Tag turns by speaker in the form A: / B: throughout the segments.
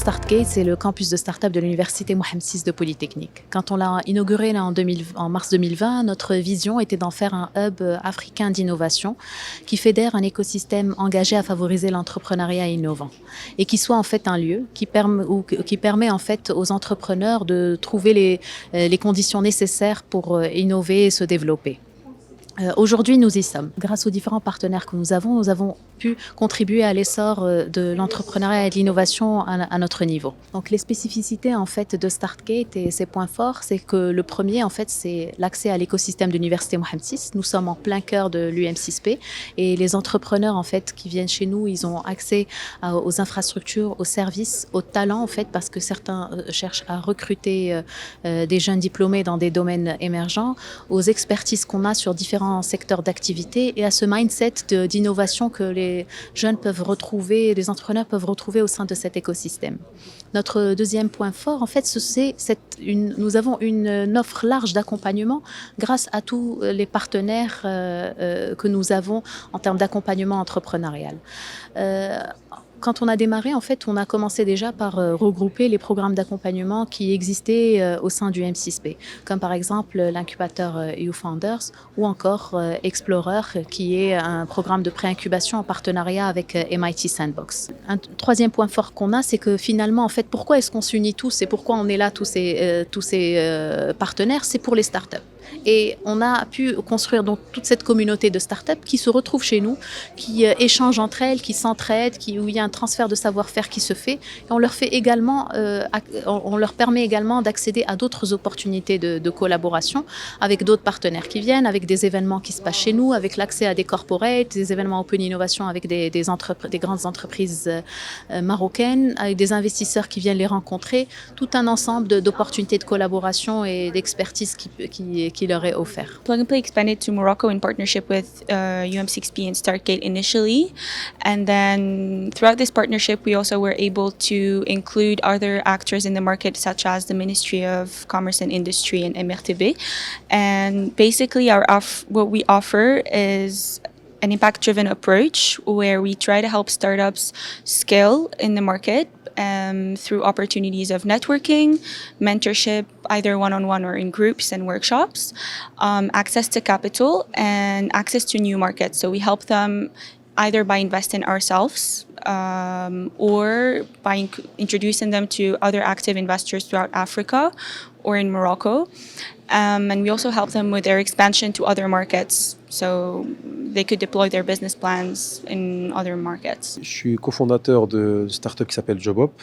A: StartGate, c'est le campus de start-up de l'université Mohamed VI de Polytechnique. Quand on l'a inauguré là, en mars 2020, notre vision était d'en faire un hub africain d'innovation qui fédère un écosystème engagé à favoriser l'entrepreneuriat innovant et qui soit en fait un lieu qui permet en fait aux entrepreneurs de trouver les conditions nécessaires pour innover et se développer. Aujourd'hui, nous y sommes. Grâce aux différents partenaires que nous avons pu contribuer à l'essor de l'entrepreneuriat et de l'innovation à notre niveau. Donc, les spécificités en fait de StartGate et ses points forts, c'est que le premier, en fait, c'est l'accès à l'écosystème de l'université Mohamed VI. Nous sommes en plein cœur de l'UM6P et les entrepreneurs, en fait, qui viennent chez nous, ils ont accès aux infrastructures, aux services, aux talents, en fait, parce que certains cherchent à recruter des jeunes diplômés dans des domaines émergents, aux expertises qu'on a sur différents secteurs d'activité et à ce mindset d'innovation que les jeunes peuvent retrouver, les entrepreneurs peuvent retrouver au sein de cet écosystème. Notre deuxième point fort, en fait, nous avons une offre large d'accompagnement grâce à tous les partenaires que nous avons en termes d'accompagnement entrepreneurial. Quand on a démarré, en fait, on a commencé déjà par regrouper les programmes d'accompagnement qui existaient au sein du M6P, comme par exemple l'incubateur EU Founders ou encore Explorer, qui est un programme de pré-incubation en partenariat avec MIT Sandbox. Un troisième point fort qu'on a, c'est que finalement, en fait, pourquoi est-ce qu'on s'unit tous et pourquoi on est là, tous ces partenaires, c'est pour les startups. Et on a pu construire donc toute cette communauté de startups qui se retrouvent chez nous, qui échangent entre elles, qui s'entraident, où il y a un transfert de savoir-faire qui se fait. Et on leur permet également d'accéder à d'autres opportunités de collaboration avec d'autres partenaires qui viennent, avec des événements qui se passent chez nous, avec l'accès à des corporates, des événements Open Innovation avec des grandes entreprises marocaines, avec des investisseurs qui viennent les rencontrer, tout un ensemble d'opportunités de collaboration et d'expertise qui leur est offert.
B: Plug and Play expanded to Morocco in partnership with UM6P and StartGate initially, and then throughout this partnership we also were able to include other actors in the market such as the Ministry of Commerce and Industry and MRTB, and basically what we offer is an impact-driven approach where we try to help startups scale in the market through opportunities of networking, mentorship, either one-on-one or in groups and workshops, access to capital, and access to new markets. So we help them either by investing ourselves or by introducing them to other active investors throughout Africa or in Morocco. And we also help them with their expansion to other markets, so they could deploy their business plans in other markets.
C: Je suis cofondateur de start-up qui s'appelle JobHop,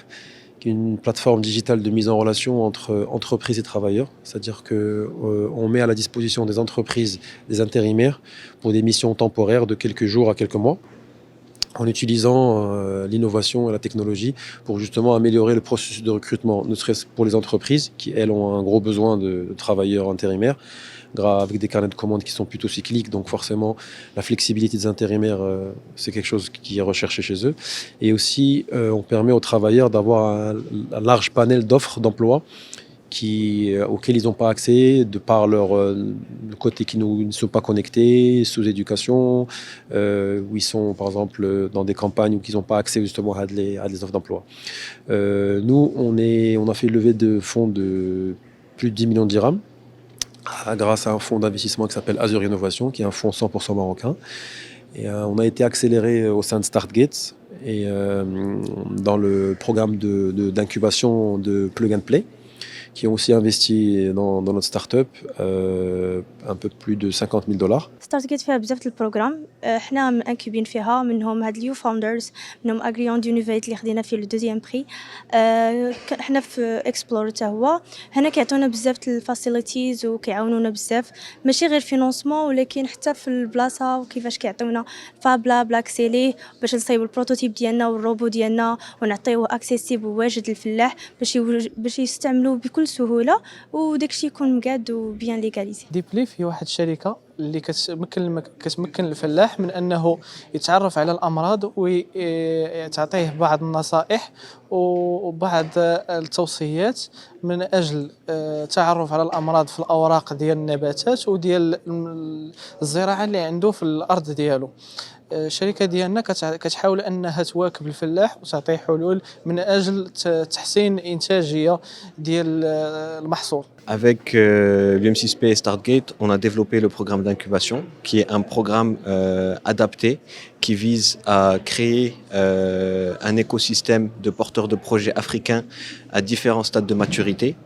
C: qui est une plateforme digitale de mise en relation entre entreprises et travailleurs. C'est-à-dire qu'on met à la disposition des entreprises des intérimaires pour des missions temporaires de quelques jours à quelques mois, en utilisant l'innovation et la technologie pour justement améliorer le processus de recrutement, ne serait-ce pour les entreprises qui, elles, ont un gros besoin de travailleurs intérimaires, avec des carnets de commandes qui sont plutôt cycliques, donc forcément la flexibilité des intérimaires, c'est quelque chose qui est recherché chez eux. Et aussi, on permet aux travailleurs d'avoir un large panel d'offres d'emploi auxquels ils n'ont pas accès de par le côté qui ne sont pas connectés, sous éducation, où ils sont par exemple dans des campagnes où ils n'ont pas accès justement à des offres d'emploi. Nous, on a fait une levée de fonds de plus de 10 millions de dirhams grâce à un fonds d'investissement qui s'appelle Azure Innovation, qui est un fonds 100% marocain. Et on a été accéléré au sein de StartGate et dans le programme d'incubation de Plug and Play, qui ont aussi investi dans notre start-up un peu plus de $50,000.
D: StartGate فيها بزاف البروغرام حنا مانكوبين فيها منهم هاد اليو فاوندرز منهم اغريون دونيفيت اللي خدينا فيه لو دوزيام بري حنا في اكسبلور حتى هو هنا كيعطونا بزاف الفاسيليتيز وكيعاونونا بزاف ماشي غير فينونسمون ولكن حتى في البلاصه وكيفاش كيعطيونا فابلا بلاكسيلي باش نصايبوا البروتوتيب ديالنا والروبو ديالنا ونعطيوه اكسيسيبل واجد للفلاح باش يستعملوه بكل سهوله وداكشي يكون مقاد وبيان ليغاليزي.
E: ديبليف هي واحد الشركه اللي كتمكن الفلاح من انه يتعرف على الامراض وتعطيه بعض النصائح وبعض التوصيات من اجل التعرف على الامراض في الاوراق ديال النباتات وديال الزراعه اللي عنده في الارض ديالو. الشركة ديالنا كتحاول أنها تواكب الفلاح وتعطيه حلول من أجل تحسين الإنتاجية ديال المحصول.
F: Avec l'UM6P et Startgate, on a développé le programme d'incubation, qui est un programme adapté qui vise à créer un écosystème de porteurs de projets africains à différents stades de maturité.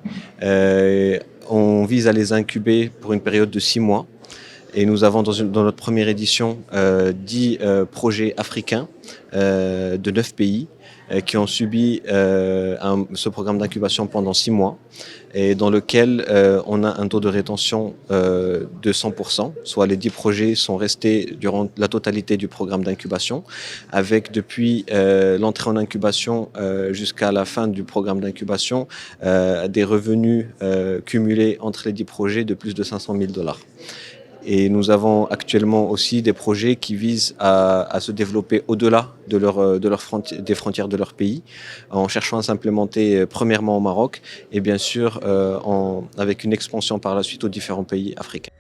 F: On vise à les incuber pour une période de 6 mois. Et nous avons dans notre première édition 10 projets africains de 9 pays qui ont subi ce programme d'incubation pendant 6 mois et dans lequel on a un taux de rétention de 100%, soit les 10 projets sont restés durant la totalité du programme d'incubation, avec depuis l'entrée en incubation jusqu'à la fin du programme d'incubation des revenus cumulés entre les 10 projets de plus de $500,000. Et nous avons actuellement aussi des projets qui visent à se développer au-delà des frontières de leur pays, en cherchant à s'implémenter premièrement au Maroc et bien sûr avec une expansion par la suite aux différents pays africains.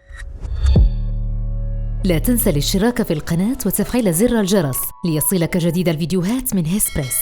G: لا تنسى الاشتراك في القناة وتفعيل زر الجرس ليصلك جديد الفيديوهات من هسبريس.